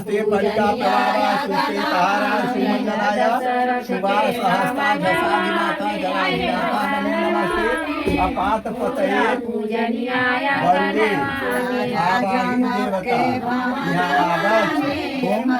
नमस्ते परिका प्रभावा सुते तारा सुमंगलाय शुभा सहस्ता दशानि माता जलानि माता नमो नमस्ते अपात पतये पूजनीयाय वरुणे आवाहि देवता यहाँ आगच्छ ओम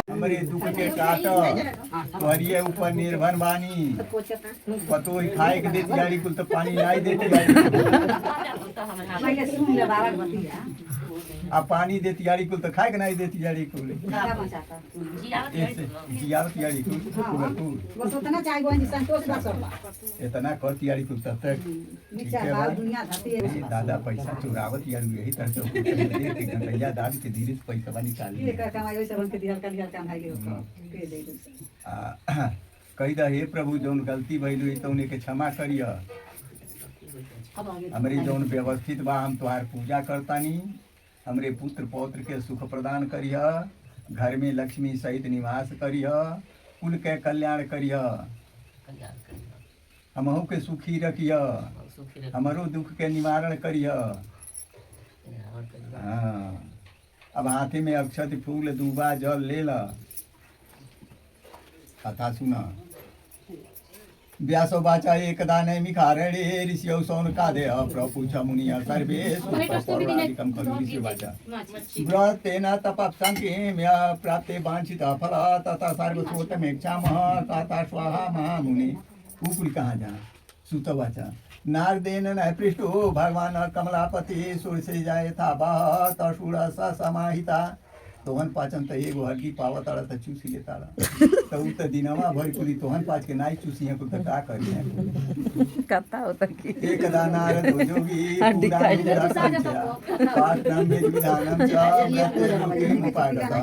हमरे दुख के काट तोहरिए ऊपर निर्भर बानी पतो ही खाए के देती गाड़ी कुल तो पानी आई देती गाड़ी आ पानी देती गाड़ी कुल तो खाए के नहीं देती गाड़ी कुल जियावत गाड़ी कुल इतना करती गाड़ी कुल तब तक ठीक है दादा पैसा चुरावत यार यही तरह से घंटिया दाद के धीरे से पैसा निकाल कही दा हे प्रभु जौन गलती भइल तो उन्हें के क्षमा करिय हमरे जौन व्यवस्थित बा हम तुम्हार पूजा करतानी हमरे पुत्र पौत्र के सुख प्रदान करिय घर में लक्ष्मी सहित निवास करिय कुल के कल्याण करिय हमहु के सुखी रखिय हमारो दुख के निवारण करिय। अब हाथी में अक्षत फूल दूबा जल ले ला कथा सुना व्यासो बाचा एकदा नैमिखारणे ऋषियो सौनकादे प्रपूछ मुनिया सर्वे सुपौराणिकं खलु ऋषि वाचा व्रतेन तपस्संख्येम्य प्राप्ते वांछितः फल तथा सर्वश्रोतमेक्षामः तथा स्वाहा महामुनि। ऊपर कहाँ जाना सुत वाचा नारदेन न पृष्ठो भगवान कमलापति सुर से जाए था बहत असुर समाहिता तोहन पाचन तो एगो हल्की पावत आड़ा तो चूसी लेता तो उ तो दिनवा भर कुली तोहन पाच के नाई चूसी है कुल तो का करी है कथा होता कि एक दानार जोगी पूरा मेरा संचया पाठ नाम वेद विधानम च मृत्युलोके मुपागता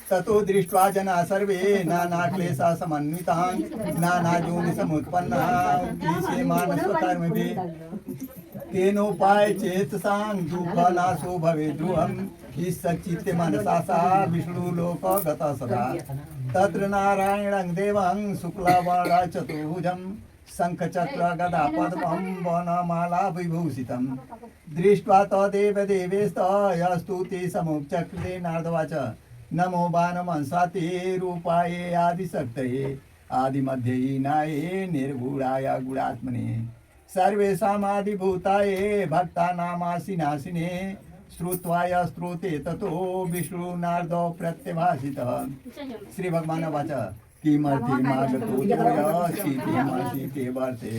ततो दृष्ट्वा जना सर्वे नाना क्लेशा समन्वितान् नाना जोनि समुत्पन्ना ईशे मानस कर्म भी तेनोपाय चेतसां दुःखनाशो भवेत् ध्रुवम् ईश्चित्ते मनसा सा विष्णु लोक गता सदा तत्र नारायणं देवं शुक्लवर्णा चतुर्भुजं शंखचक्र गदा पद्मं वनमाला विभूषितं दृष्ट्वा तदेव देवेस्तयस्तु ते समुपचक्रे नारदवाच नमो बाणमंसाते रूपाये आदिशक्तये आदिमध्यहीनाये निर्गुणाय गुणात्मने सर्वेषामादिभूताये भक्तानामासिनाशिने श्रुत्वाय श्रुते ततो विष्णु नारदो प्रत्यभाषितः। श्री भगवान वाचा किमर्थी मागतो शीते वर्ते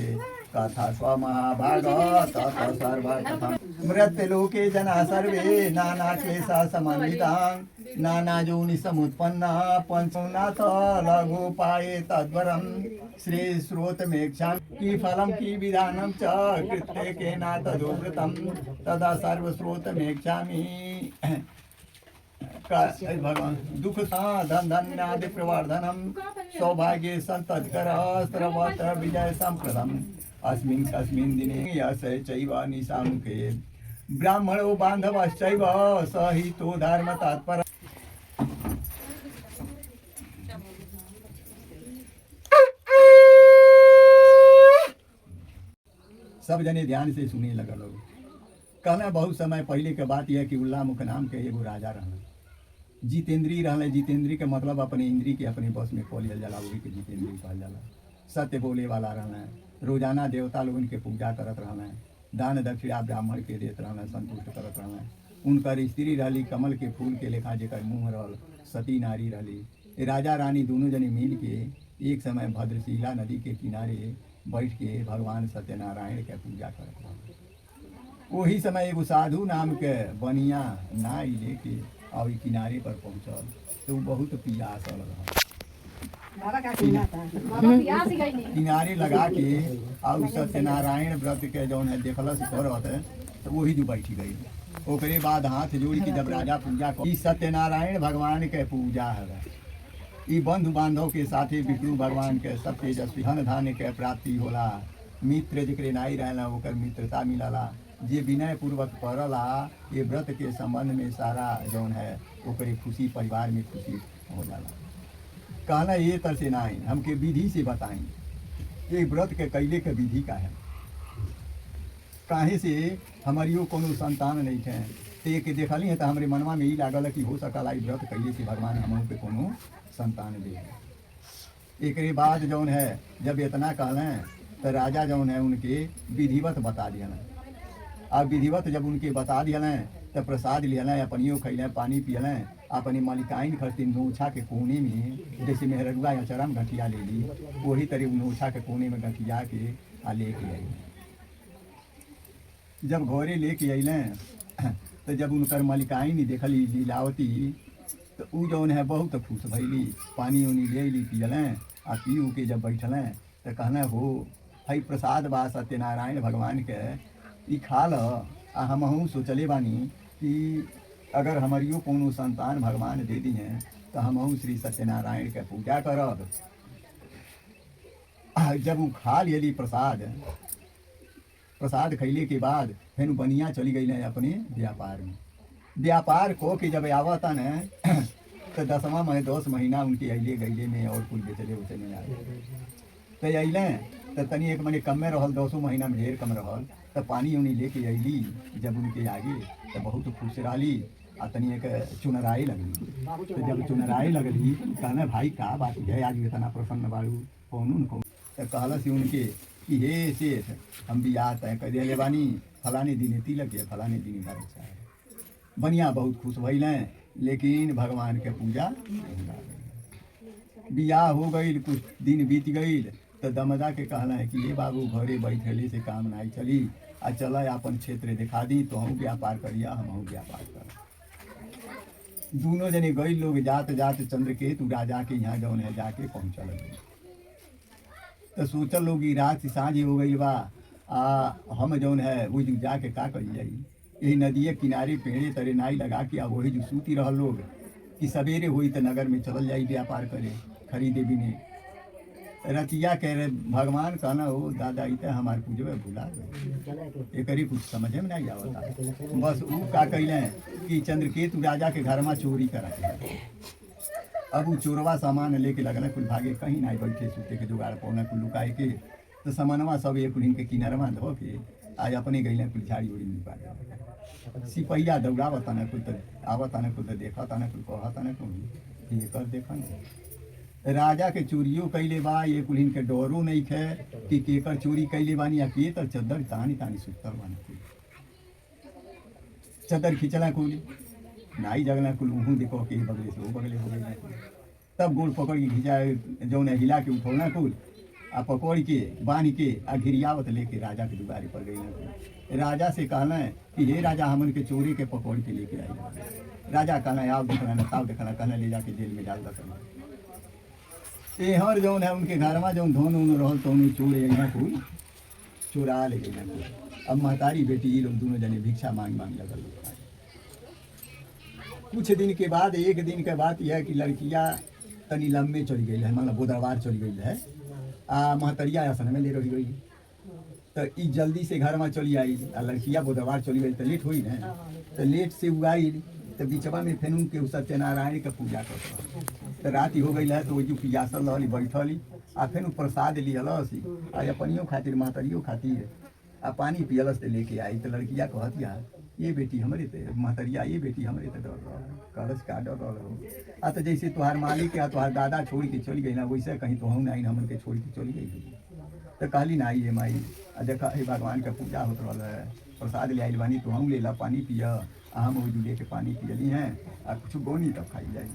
कथा स्वमहाभाग तथा सर्वकथा मृत्युलोके जना सर्वे नाना क्लेशा समन्वितां नाना योनि समुत्पन्ना पंचनाथ लघुपाये तद्वरं श्री श्रोतमेक्षां की फलं की विधानं च कृत्य केना तदोवृतं तदा सर्वश्रोतमेक्षामि। भगवान दुख धन धन्यादि प्रवर्धनम सौभाग्य संतत्कर सर्वत्र विजय संप्रदम अस्मिन् अस्मिन् दिने यश चैव निशामुखे ब्राह्मणो बांधवश्चैव सहितो धर्म तत्पर। सब जने ध्यान से सुने लगा लोग कहना बहुत समय पहले के बात यह कि उल्लामुख नाम के एगो राजा रहना जितेंद्री रहले। जितेंद्री के मतलब अपने इंद्री के अपने बस में खोलियल जाला वही के जितेंद्री कहल जाला। सत्य बोले वाला रहना है रोजाना देवता लोगन के पूजा करत रहना है दान दक्षिणा ब्राह्मण के देत रहना संतुष्ट करत रहना है। उनकर स्त्री रहली कमल के फूल के लेखा जेकर मुँह रहल सती नारी रहली। राजा रानी दोनों जने मिल के एक समय भद्रशिला नदी के किनारे बैठ के भगवान सत्यनारायण के पूजा करत रहा। वही समय एगो साधु नाम के बनिया नाई लेके और ई किनारे पर पहुँचल तो बहुत पियासल रहा। किनारे लगा के और सत्यनारायण व्रत के जौन है देखलस करत तो वही जो बैठ गई। ओकरे बाद हाथ जोड़ के जब राजा पूजा कर, ई सत्यनारायण भगवान के पूजा है। ई बंधु बांधव के साथे विष्णु भगवान के सब तेजस्वी धन धान्य के प्राप्ति होला। मित्र जकरे नाई रहला ओकर मित्रता मिलला। जे विनय पूर्वक पड़ला ये व्रत के संबंध में सारा जौन है ओकरे खुशी परिवार में खुशी हो जाला। कहना ये तर से नाई हमके विधि से बताई ये व्रत के कैले के विधि का है। काहे से हमारियो कोनो संतान नहीं थे ते के देखली है तो हमारे मनवा में ही लागल कि हो सकला ई व्रत कैले से भगवान हमहू पे कोनो संतान दे। एक बाद जौन है जब इतना कहलें तो राजा जौन है उनके विधिवत बता दिया। अब विधिवत जब उनके बता दिया तो प्रसाद लिया अपनियो खैलें पानी पियलें अपनी मालिकाइन खरती नोछा के कोने में जैसे मेहरगुआ या चरम गठिया ले ली वही तरह नोछा के कोने में गठिया के आ लेके आई। जब घरे लेके अलें तो जब उनकर मालिकाइन देखली लीलावती तो उ जौन है बहुत खुश भैली। पानी उनी ले ली पियलें आ पी उ के जब बैठलें तो कहना हो भाई प्रसाद बा सत्यनारायण भगवान के ई खा ल। आ हमहूँ सोचले बानी कि अगर हमारियो कोनो संतान भगवान दे दी हैं तो हमहूँ श्री सत्यनारायण के पूजा करब। जब वो खा लेली प्रसाद खैले के बाद फिर बनिया चली गई अपने व्यापार में। व्यापार को के जब आवता न तो 10 महीना उनके अले गईले में और कुल बेचले उचले आए तो अलें तो तनी एक मने कम में रहल 200 महीना में ढेर कम रहल तो पानी उन्हीं लेके अली। जब उनके आगे तो बहुत खुश रही आ तनी एक चुनराई लगली। तो जब चुनराई लगली कहना भाई का बात है आज इतना प्रसन्न बाड़ू कौन उनको तो कहलस उनके कि हे सेठ हम बियाह तय कर दिले बानी फलाने दिन तिलक है फलाने दिन बच्चा है। बनिया बहुत खुश भइलें लेकिन भगवान के पूजा बियाह हो गई कुछ दिन बीत गई तो दमदा के कहना है कि ये बाबू घरे बैठले से काम नहीं चली आ चल अपन क्षेत्र दिखा दी तो हम व्यापार करिया हम व्यापार कर। दोनों जने गई लोग जात जात चंद्रकेतु राजा के यहाँ जौन है जाके पहुँचल तो सोचल लोग रात साँझ हो गई बा हम जौन है वो जो जाके का करी जाई। यही नदिए किनारे पेड़े तरे नाई लगा के वही जो सूती रह लोग कि सवेरे हुई तो नगर में चल जाई व्यापार करे खरीदे बिने। रतिया कह रहे भगवान कहना हो दादा इत हमारे पूजवे भुला गए एक कुछ समझ में नहीं आवता। बस वो का कैलें कि चंद्रकेतु राजा के घर में चोरी करा के अब वो चोरवा सामान लेके लगना कुल भागे कहीं नहीं बैठे सूते के जुगाड़ पौना कुल लुकाए के तो सामानवा सब एक के किनारवा धो के आज अपने गई कुल झाड़ी उड़ी निपा सिपहिया दौड़ावता न कुल तो आवता न कुल तो देखता न कुल कहता न कुल ये कर देखा न राजा के चोरियो कैले बा ये कुल के डरो नहीं खे कि केकर चोरी कैले बानी या के तर चद्दर तानी तानी सुतल बानी चद्दर खिंचला कुल नाई जगना कुल उहू देखो के बगले से वो बगले हो गई। तब गोल पकड़ के खिंचा जौन हिला के उठौना कुल आ पकड़ के बांध के आ घिरियावत लेके राजा के दुआरे पर गई। राजा से कहना है कि हे राजा हमन के चोरी के पकड़ के लेके आई। राजा कहना आओ देखना न ताव देखना कहना ले जाके जेल में डाल दे। हर जौन है उनके घर में जौन धोन उन रहल तो चोर यहाँ कुल चोरा ले गई। अब महतारी बेटी ये लोग दोनों जने भिक्षा मांग मांग लगल। कुछ दिन के बाद एक दिन के बात यह है कि लड़कियाँ तनी लम्बे चली गई है मतलब बुधवार चली गई है महतरिया आसन में ले रही गई तो ई जल्दी से घर में चली आई। लड़कियाँ बुधवार चली गई तो लेट हुई ना तो लेट से उगाई तो बीचवा में फिर उनके सत्यनारायण के पूजा कर तो रात हो गई है तो वो जो पियासल रही बैठली आ फिर प्रसाद लियलस आ अपनियो खातिर महतरियो खातिर आ पानी पियलस तो लेके आई। तो लड़किया कहतिया ये बेटी हमारे ते महतरिया ये बेटी हमारे ते डर कहलस का डर रहो आ तो जैसे तुम्हार मालिक या तुम्हार दादा छोड़ के चली गई ना वैसे कहीं तो हम नहीं हमन के छोड़ के चली गई। तो कहली ना ये माई देखा हे भगवान का पूजा होत रहा है प्रसाद ले आई बानी तो हम ले ला पानी पिया हम वो जुले के पानी पियली हैं आ कुछ गोनी तब खाई जाए।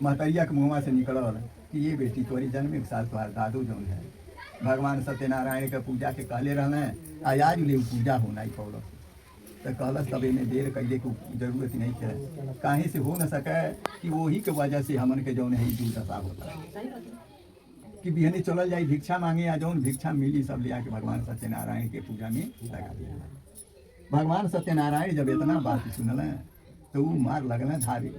महतरिया के मुँहवा से निकल कि ये बेटी तोरी जन्म एक साल तुम्हार दादू जौन है भगवान सत्यनारायण के पूजा के कहले रहने आज ले पूजा होना ही पौल तो कहलस तब इन्हें देर कैले को जरूरत नहीं है कहीं से हो न सके कि वही के वजह से हमन के जौन है दुर्दशा होता कि बिहने चलल जाई भिक्षा मांगे या जौन भिक्षा मिली सब ले आके भगवान सत्यनारायण के पूजा में लगा दिया। भगवान सत्यनारायण जब इतना बात सुनल तो वो मार लगल धावे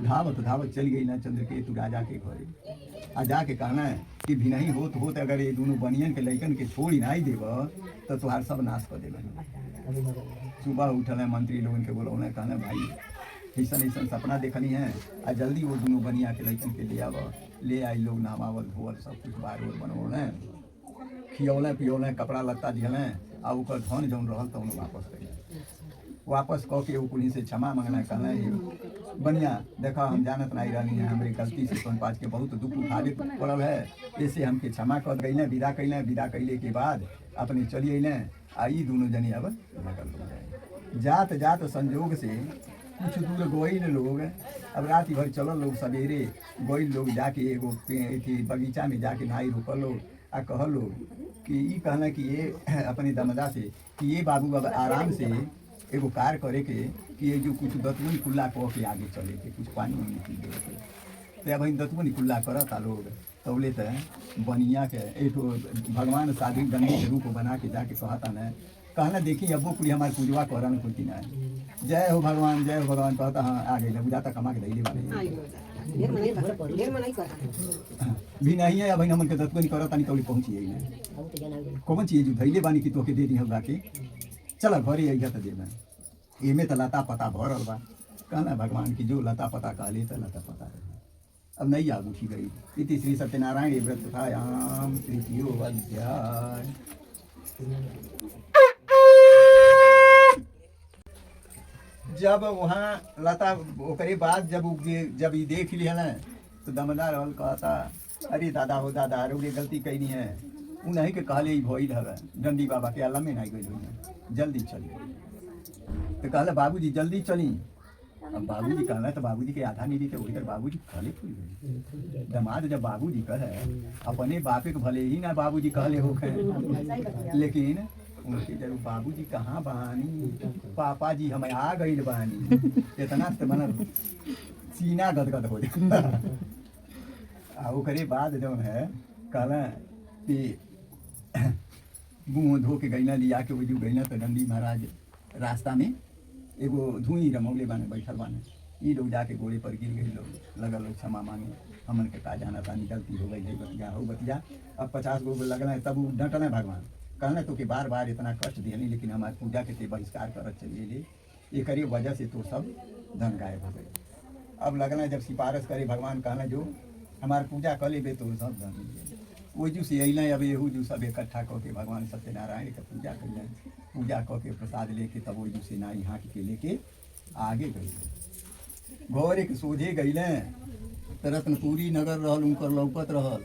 धावत धावत चल गई ना चंद्रकेतु राजा के घरे आ जाके कहना कि भी नहीं होत अगर ये दोनों बनियन के लैकन के छोड़ी नहीं देव तो तुहार सब नाश कर देवे। सुबह उठल है मंत्री लोगन के बोलौने कहना भाई ऐसा ऐसा सपना देखनी है आ जल्दी वो दोनों बनिया के लैकन के ले आव ले आई लोग नहवावल धोवल सब कुछ बार बनौले खियौले पियौले कपड़ा लत्ता दिहले आ ओकर धन जौन रहल तो वापस कर वापस कह के पुलिस से क्षमा मांगना कहना बनिया देखा हम जानत नहीं रहनी है हमारी गलती से तुम पाँच के बहुत दुख उठावे पड़ल है ऐसे हमके क्षमा कर गई विदा कैले के बाद अपने चलिए न आई दोनों जनी अब नकल जात जात संजोग से कुछ दूर गोइल लोग अब रात भर चलल लोग सवेरे गोइल लोग जाके एगो बगीचा में जाके नहाई रुकल लोग आ कह लोग कि ई कहना कि ये अपने दमदा से कि ये बाबू अब आराम से एगो कार करे के कि ये जो कुछ दतवन कुल्ला कह के आगे चले के कुछ पानी वानी पी दे तो अब दतवन कुल्ला करता लोग तौले तो बनिया के एक भगवान साधु गंगे के रूप बना के जाके कहता न कहना देखी अब्बो कुड़ी हमारे पूजवा करन कुछ ना जय हो भगवान कहता हाँ आ गई बुझाता कमा के दैले वाले भी नहीं है अब हमन के दतवन करता नहीं तौले पहुंची कौन चीज जो धैले बानी कि तोके दे दी हम जाके चल घरे आई तो देना एमे तो लता पता भरल बा कहना भगवान की जो लता पता कहले तो लता पता रहे अब नहीं आग उठी गई इति श्री सत्यनारायण व्रत थायाम तृतीयो अध्याय। जब वहाँ लता ओकरे बाद जब ये देख लिया ना तो दमदार हल कहता अरे दादा हो दादा रे गलती कैनी है उन्हीं के कहले भइल हवे डंडी बाबा के आलम में नहीं गई जल्दी चली तो कहला बाबूजी जल्दी चली अब बाबूजी कहला तो बाबूजी के आधा नहीं दी तो उधर बाबूजी कहले फूल गई दमाद जब बाबूजी कहे अपने बापे के भले ही ना बाबूजी कहले हो लेकिन उनके जरूर बाबूजी कहाँ बानी पापा जी हम आ गई बानी इतना तो मन सीना गदगद हो जाए ओकरे बाद जो है कहला कि मुँह धो के गैना लिया के वजू गैना तो डंडी महाराज रास्ता में एगो धुई रमौले बाने बैठल बाने ये लोग जाके गोड़े पर गिर गए लोग लगल लोग क्षमा मांगे हमन के का जाना तानी गलती हो गई है बतिया अब 50 गो लगना है तब डटना है भगवान कहना तो कि बार बार इतना कष्ट दियनी लेकिन हमारे पूजा के ते बहिष्कार करत चलिए ले ये करी वजह से तो सब धन गायब हो गए। अब लगना जब सिफारिश करे भगवान कहना जो हमारे पूजा कर ले तो सब धन मिले वो जू से अल अब यहू जू सब इकट्ठा कऽ के भगवान सत्यनारायण के पूजा कर पूजा कऽ के प्रसाद लेके तब वो जू से नाई हाँक के लेके आगे गई घरे के सोझे गई तो रत्नपुरी नगर रहल उनकर लौकत रहल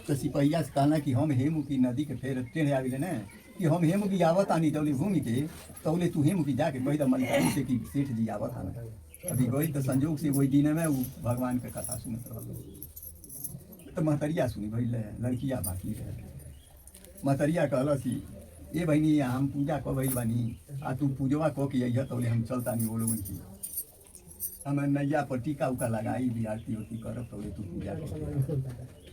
तो सिपहिया से कहना कि हम हेमुखी नदी के फेर टेढ़ आ गए न कि हम हेमुखी आवत आनी तौले घूमि के तौले तू हेमुखी जाके कही मलिक से कि सेठ जी आवत आना अभी गई तो संजोग से वही दिन में वो भगवान के कथा सुनत रह तो महतरिया सुनी भाई लड़किया बाकी रहे महतरिया कहलसी ये बहनी हम पूजा कह भाई बानी आ तू पूजवा कह के अइह तौले हम चलता नहीं वो लोगन की हम नैया पर टीका उका लगाई भी आरती उरती करब तौले तू पूजा कर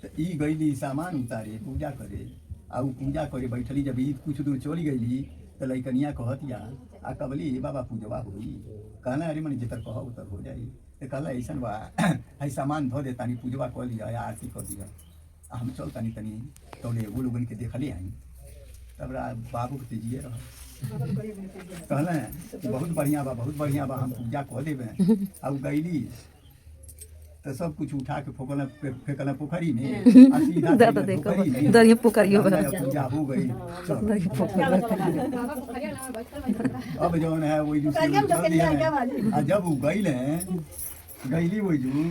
तो ई गईली सामान उतारे पूजा करे आ पूजा करे बैठली जब ई कुछ दूर चली गईली तो लैकनिया कहतिया आ कबली बाबा पूजवा होई कहना अरे मनी जितर कह उतर हो जाई तो कहला ऐसा बा है सामान धो दे तानी पूजवा कर लिया आरती कर दिया हम चल तनी तनी तौले वो लोगन के देखले आई तब बाबू के तेजिए रह कहना बहुत बढ़िया बा हम पूजा कह देवे अब गईली तो सब कुछ उठा के फेंकल पोखरी में पूजा हो गई अब जो है वही जब वो गईली वही जू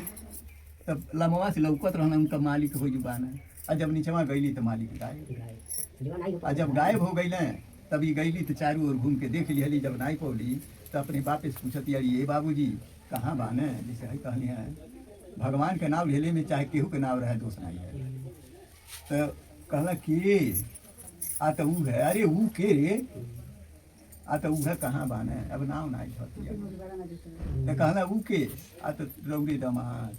तब लमवा से लौकत रहना उनका मालिक हो जुबान है जब नीचवा गईली तो मालिक गायब जब गायब हो गई तभी गईली तो चारों ओर घूम के देख ली जब नहीं पौली तो अपने बापे से पूछती अरे ये बाबूजी कहाँ बाने जैसे है कहनी है भगवान के नाम लेले में चाहे केहू के नाम रहे दोष नहीं है। तो कहला कि आ तो ऊ है, अरे ऊ के रे, आ तो ऊ है कहाँ बाने, अब नाम नहीं होती है। तो कहला ऊ के, आ तो रौड़ी दमाद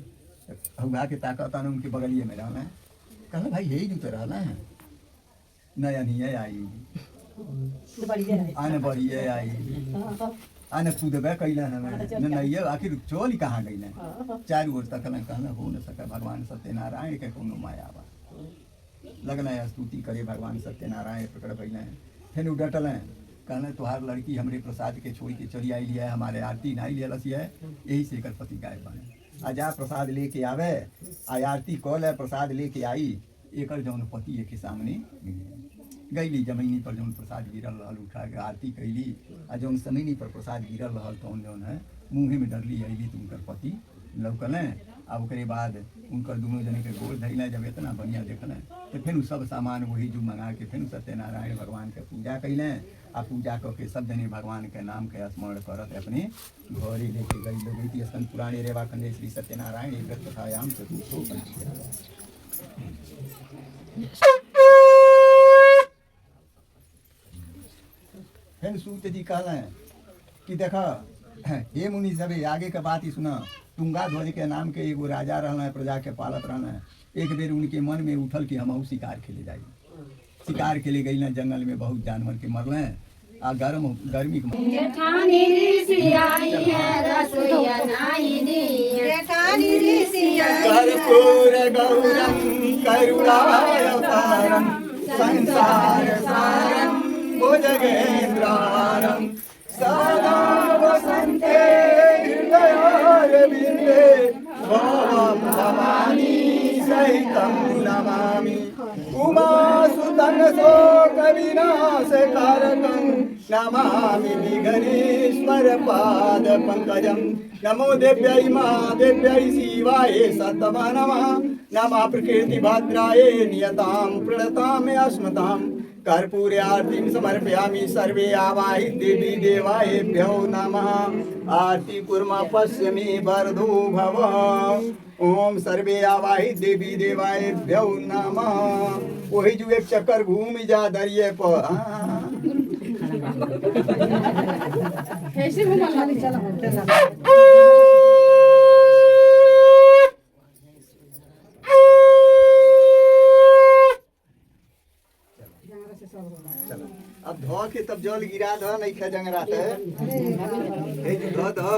हुआ के ताकत उनके बगलिए में रहना है। कहला भाई यही जो तो रहना है, नया नहीं आई आने बढ़िए आई आने कूदबे कैला हमें नैया आखिर चोल कहाँ गई ने चार ओर तक कहना हो न सका भगवान सत्यनारायण के कोनो माया बा लगना है स्तुति करे भगवान सत्यनारायण प्रकट भैले फिर डटल कहना तुहार लड़की हमरे प्रसाद के छोड़ के चली आई है, हमारे आरती नहीं लिया लसी है, यही से कर पति गाय बने आजा प्रसाद लेके आवे आ आरती कॉल है प्रसाद लेके आई एक जौन पति के सामने गईली जमीनी पर जौन प्रसाद गिरल रहल उठा के आरती कैली आ जौन जमीनी पर प्रसाद गिरल रहल तौन जौन है मुँहे में डरली अली तो उनकर पति लौकलें आ ओकरे बाद उनकर दोनों जने के गोल धैलें जब इतना बढ़िया देखलें तो फिर सब सामान वही जो मंगा के फिर सत्यनारायण भगवान के पूजा कैलें आ पूजा करके सब जने भगवान के नाम के स्मरण करत अपने घरे लेके गई लोग इतिहासन पुराने रेवा खंडे श्री सत्यनारायण एक कथायाम चतुर्थो फिर सूत जी कहलें कि देखा हे मुनि सबे आगे के बात ही सुना। तुंगा ध्वज के नाम के एगो राजा रहना है, प्रजा के पालत रहना है। एक बेर उनके मन में उठल कि हम शिकार खेले जाई। शिकार खेले गई ना जंगल में बहुत जानवर के मरल आ गर्मी संसार सारम भुजगेन्द्रारम सदा वसन्ते हृदयारविन्दे भवं भवानी सहितं नमामि उमासुतं शोकविनाशकारकं नमामि विघ्नेश्वर पादपङ्कजं नमो देव्यै मा देव्यै शिवाय सतमा नमः नमः प्रकृतिभद्राय नियतां प्रणतां अस्मतां कर्पूरे आरतीं समर्पयामि सर्वे आवाहि देवी देवायेभ्यो नमः आरती कुर्मा पश्यमि वरदो भव ओम सर्वे आवाहि देवी देवायेभ्यो नमः। वही जो एक चक्कर घूम जा दरिये पर अब धो के तब जल गिरा दो नहीं खा जंगरात है धो दो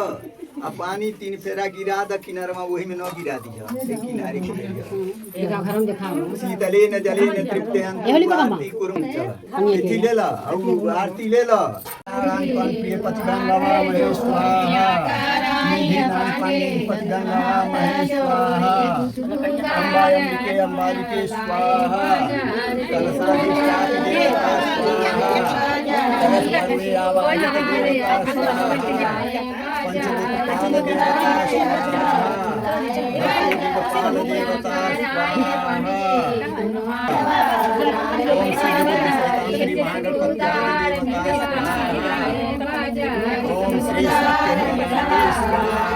अब पानी 3 फेरा गिरा द किनारमा वही में न गिरा दिया किनारे शीतले न जले न तृप्ते आरती कुरुम चला इति ले ला और आरती ले ला नारायण पान प्रिय पतिगंगा महेश्वरा निधि नाम पानी पतिगंगा महेश्वरा अंबायंबिके अंबालिके स्वाहा कलशाधिष्ठान देवता स्वाहा कलशपर्वे आवाहित देवता स्वाहा पंचमुखपाल देवता स्वाहा भक्तिपाल देवता स्वाहा ओम श्री महागणपति देवता स्वाहा ओम श्री सत्यनारायण स्वाहा।